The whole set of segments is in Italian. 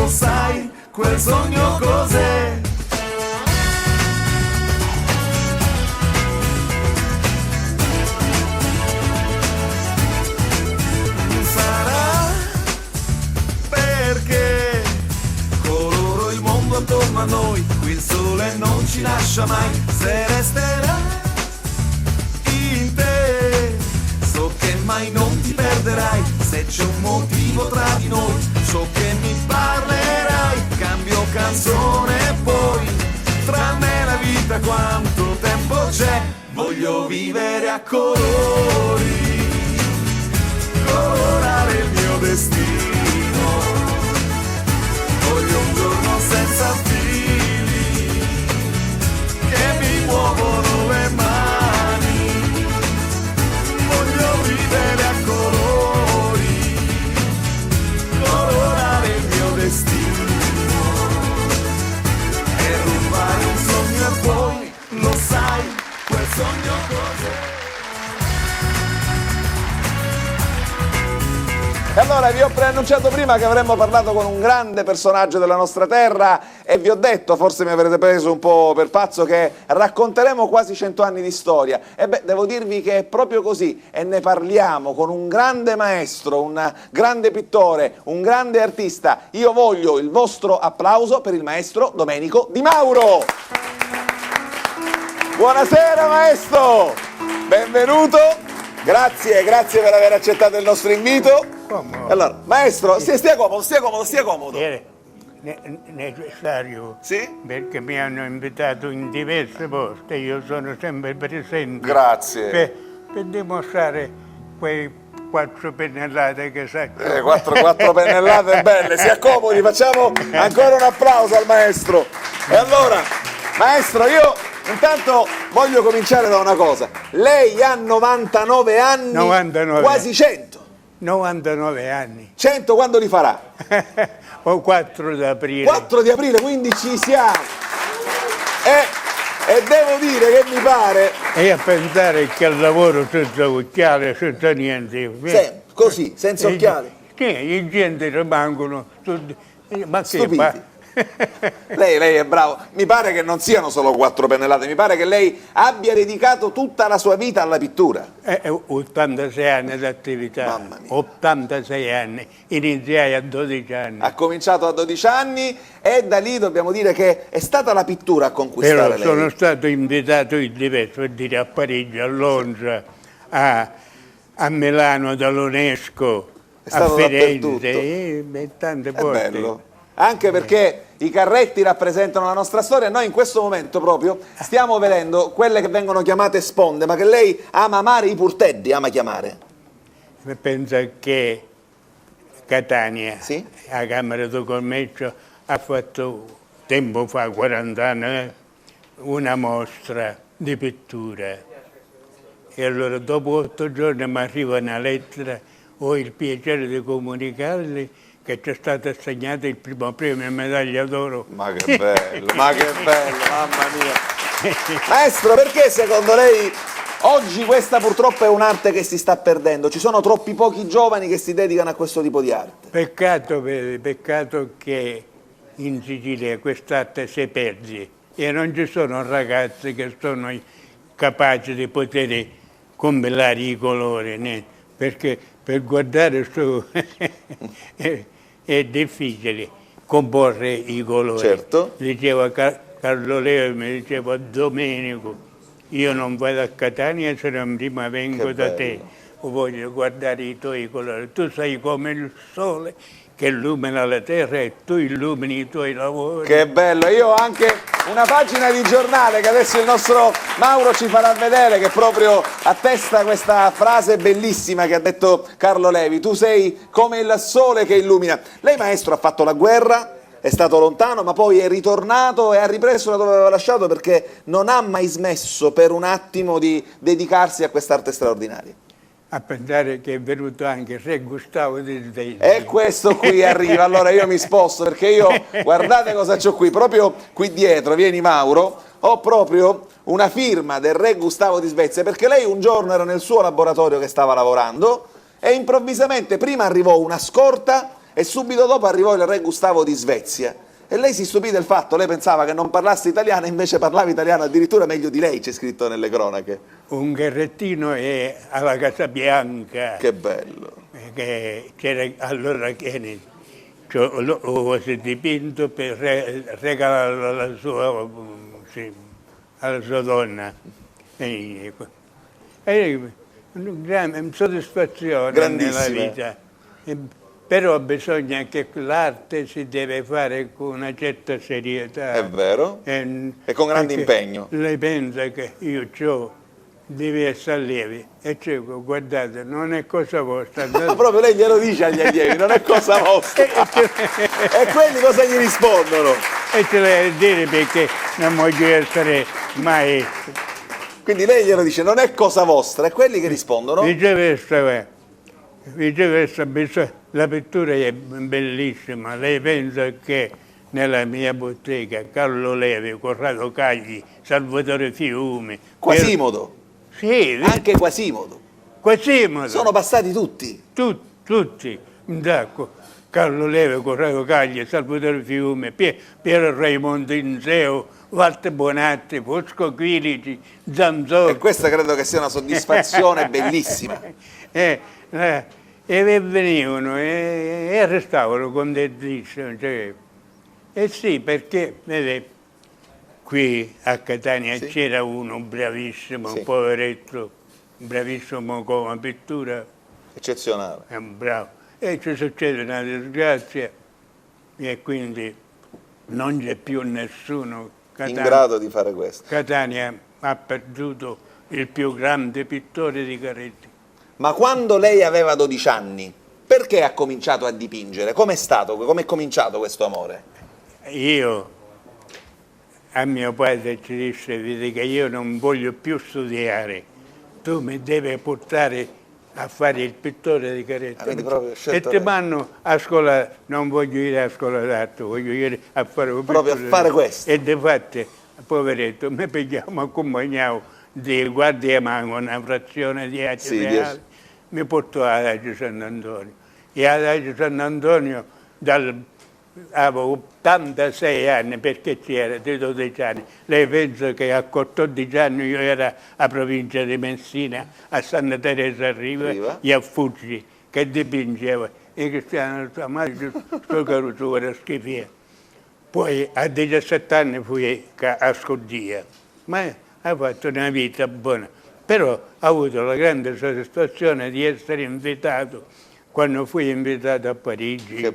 sai quel sogno cos'è? Sarà perché coloro il mondo attorno a noi, qui il sole non ci lascia mai. Se resterà in te, so che mai non ti perderai. Se c'è un motivo tra di noi, so che mi parlerai. Cambio canzone e poi, tra me e la vita quanto tempo c'è. Voglio vivere a colori, colorare il mio destino. Voglio un giorno senza fili che mi muovono le mani. Voglio vivere a colori, colorare il mio destino e rubare un sogno e poi, lo sai, quel sogno cos'è? E allora vi ho preannunciato prima che avremmo parlato con un grande personaggio della nostra terra e vi ho detto, forse mi avrete preso un po' per pazzo, che racconteremo quasi 100 anni di storia. E beh, devo dirvi che è proprio così e ne parliamo con un grande maestro, un grande pittore, un grande artista. Io voglio il vostro applauso per il maestro Domenico Di Mauro. Buonasera maestro, benvenuto, grazie per aver accettato il nostro invito. Allora, maestro, stia comodo. È necessario, Sì? perché mi hanno invitato in diverse poste, io sono sempre presente. Grazie. Per dimostrare quei 4 pennellate che sa. Quattro pennellate belle, si accomodi, facciamo ancora un applauso al maestro. E allora, maestro, io intanto voglio cominciare da una cosa. Lei ha 99 anni, 99. Quasi 100. 99 anni. 100 quando li farà? O 4 d'aprile. 4 di aprile, quindi ci siamo. E devo dire che mi pare... E a pensare che al lavoro senza occhiali, senza niente. Così, senza occhiali. Sì, i gente rimangono ma che Stupiti. Lei è bravo. Mi pare che non siano solo 4 pennellate, mi pare che lei abbia dedicato tutta la sua vita alla pittura. 86 anni di attività. Mamma mia. 86 anni. Iniziai a 12 anni. Ha cominciato a 12 anni e da lì dobbiamo dire che è stata la pittura a conquistare Però lei. sono stato invitato in diverso, per dire, a Parigi, a Londra, a Milano dall'UNESCO, a Firenze e tante poste. È bello. Anche perché i carretti rappresentano la nostra storia. Noi in questo momento proprio stiamo vedendo quelle che vengono chiamate sponde, ma che lei ama amare, i purteddi ama chiamare. Pensa che Catania, Sì? la Camera di Commercio, ha fatto tempo fa, 40 anni, una mostra di pittura. E allora dopo 8 giorni mi arriva una lettera, ho il piacere di comunicarle che ci è stato assegnato il primo premio a medaglia d'oro. Ma che bello, mamma mia. Maestro, perché secondo lei oggi questa purtroppo è un'arte che si sta perdendo? Ci sono troppi pochi giovani che si dedicano a questo tipo di arte. Peccato che in Sicilia quest'arte si perdi e non ci sono ragazzi che sono capaci di poter combinare i colori, né? Perché per guardare su è difficile comporre i colori. Certo. Diceva Carlo Leo, mi diceva Domenico, io non vado a Catania se non prima vengo da te, voglio guardare i tuoi colori. Tu sei come il sole che illumina la terra e tu illumini i tuoi lavori. Che bello, io ho anche una pagina di giornale che adesso il nostro Mauro ci farà vedere, che proprio attesta questa frase bellissima che ha detto Carlo Levi: tu sei come il sole che illumina. Lei maestro ha fatto la guerra, è stato lontano, ma poi è ritornato e ha ripreso da dove aveva lasciato, perché non ha mai smesso per un attimo di dedicarsi a quest'arte straordinaria. A pensare che è venuto anche il re Gustavo di Svezia. E questo qui arriva, allora io mi sposto, perché io, guardate cosa c'ho qui, proprio qui dietro, vieni Mauro, ho proprio una firma del re Gustavo di Svezia, perché lei un giorno era nel suo laboratorio che stava lavorando e improvvisamente prima arrivò una scorta e subito dopo arrivò il re Gustavo di Svezia. E lei si stupì del fatto, lei pensava che non parlassi italiano, invece parlava italiano addirittura meglio di lei, c'è scritto nelle cronache. Un gherrettino è alla Casa Bianca. Che bello. Che c'era allora Kennedy. Ho dipinto per regalarlo alla sua donna. Una soddisfazione nella vita. Però bisogna che l'arte si deve fare con una certa serietà. È vero. E con grande impegno. Lei pensa che io ho devi essere allievi e dico, guardate, non è cosa vostra. No, proprio lei glielo dice agli allievi, non è cosa vostra. E quelli cosa gli rispondono? E ce l'hai a dire perché non voglio essere mai... Quindi lei glielo dice, non è cosa vostra, e quelli che rispondono? Viceversa, la pittura è bellissima, lei pensa che nella mia bottega Carlo Levi, Corrado Cagli, Salvatore Fiumi... Quasimodo? Sì. Anche Quasimodo? Quasimodo. Sono passati tutti? Tutti, un sacco. Carlo Levi, Corrado Cagli, Salvatore Fiume, Piero Raimondo Inseo, Walter Bonatti, Fosco Quirici, Zanzotto. E questa credo che sia una soddisfazione bellissima. E venivano e restavano con dei dischi. Cioè. E sì, perché, vede, qui a Catania sì. C'era uno bravissimo, sì. Un poveretto, bravissimo come pittura. Eccezionale. È un bravo. E ci succede una disgrazia e quindi non c'è più nessuno. In grado di fare questo. Catania ha perduto il più grande pittore di Caretti. Ma quando lei aveva 12 anni, perché ha cominciato a dipingere? Com'è stato? Com'è cominciato questo amore? Io, a mio padre ci disse, vedi che io non voglio più studiare, tu mi devi portare a fare il pittore di Caretti. E ti vanno a scuola, non voglioire a scuola d'arte, voglio ir a fare un proprio a fare questo. E infatti, poveretto, mi pigliamo accompagnato di guardia manco una frazione di Aci Reale, mi portò ad Adagio Sant'Antonio. E ad Adagio Sant'Antonio avevo 86 anni, perché c'era di 12 anni. Lei pensa che a 14 anni io ero a provincia di Messina, a Santa Teresa Riva e a Fuggi, che dipingeva. E Cristiano Samaggio, sto caruso era schifia. Poi a 17 anni fui a Scodia, ma ha fatto una vita buona. Però ho avuto la grande soddisfazione di essere invitato quando fui invitato a Parigi. Che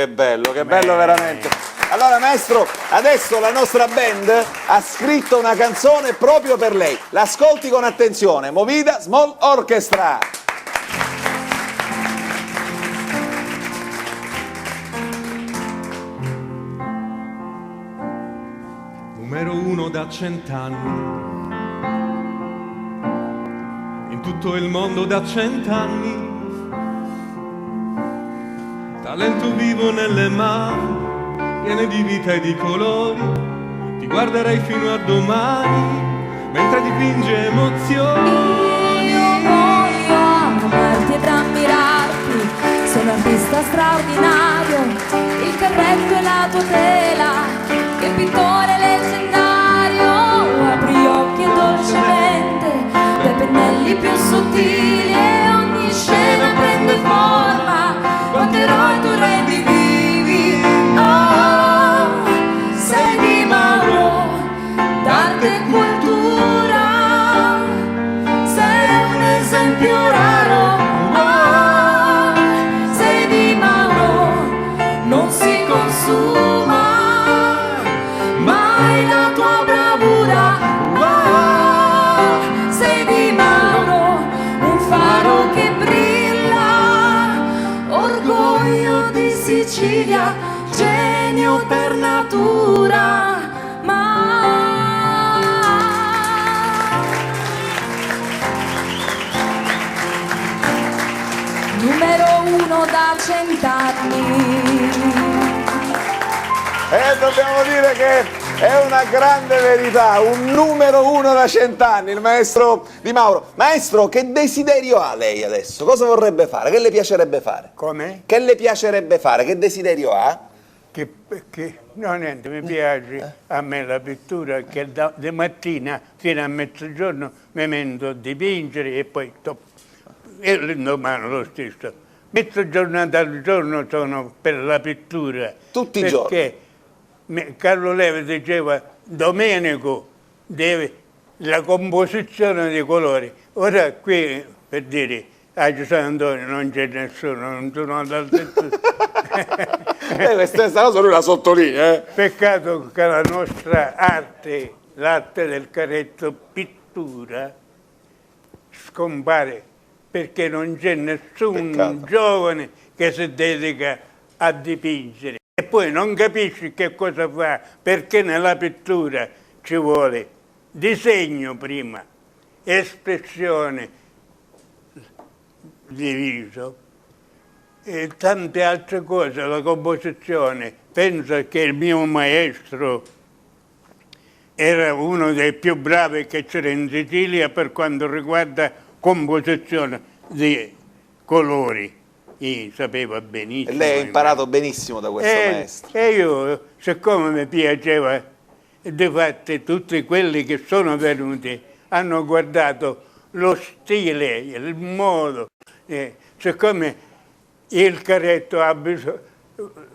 bello, che bello veramente. Allora maestro, adesso la nostra band ha scritto una canzone proprio per lei. L'ascolti con attenzione, Movida Small Orchestra. Numero 1 da 100 anni, in tutto il mondo da 100 anni. Talento vivo nelle mani, piene di vita e di colori. Ti guarderei fino a domani, mentre dipinge emozioni. Io voglio amarti ed ammirarti, sei un artista straordinario, il carretto e la tua tela, che pittore leggendario. Apri gli occhi e dolcemente, dai pennelli più sottili, e ogni scena prende forma, quanti eroi tu rendi vivi. Oh, sei di Mauro, d'arte e cultura, sei un esempio raro. Oh, sei di Mauro, non si consuma mai la tua bravura. Oh, sei di Mauro, un faro che brilla, orgoglio di Sicilia, genio per natura. Numero 1 da 100 anni. Dobbiamo dire che È una grande verità, un numero uno da 100 anni, il maestro Di Mauro. Maestro, che desiderio ha lei adesso? Cosa vorrebbe fare? Che le piacerebbe fare? Come? Che le piacerebbe fare? Che desiderio ha? No, niente, mi piace a me la pittura, che da mattina fino a mezzogiorno mi metto a dipingere e poi e l'indomani lo stesso. Mezza giornata al giorno sono per la pittura. Tutti i giorni? Perché Carlo Levi diceva, Domenico deve la composizione dei colori. Ora qui, per dire, a San Antonio non c'è nessuno, non sono all'altezza. Questa cosa lui la sottolinea. Peccato che la nostra arte, l'arte del caretto pittura, scompare perché non c'è nessun Peccato. giovane che si dedica a dipingere. E poi non capisci che cosa fa, perché nella pittura ci vuole disegno prima, espressione di viso e tante altre cose, la composizione. Penso che il mio maestro era uno dei più bravi che c'era in Sicilia per quanto riguarda composizione di colori. Io sapeva benissimo. E lei ha imparato benissimo da questo maestro. E io, siccome mi piaceva, difatti tutti quelli che sono venuti hanno guardato lo stile, il modo. Siccome il caretto ha bisogno,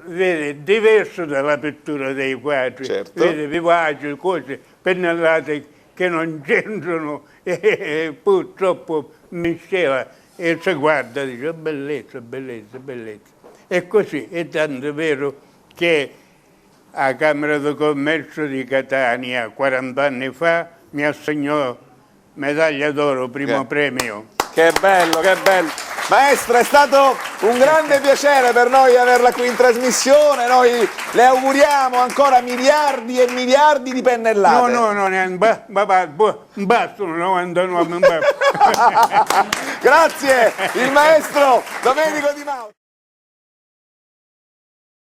vede, diverso dalla pittura dei quadri, Certo. vede vivaci, cose pennellate che non c'entrano e purtroppo miscela e si guarda e dice bellezza, bellezza, bellezza. E così, è tanto vero che a Camera di Commercio di Catania 40 anni fa mi assegnò medaglia d'oro, primo premio. Che bello, che bello. Maestro, è stato un grande piacere per noi averla qui in trasmissione. Noi le auguriamo ancora miliardi e miliardi di pennellate. No, bastano 99. Grazie, il maestro Domenico Di Mauro.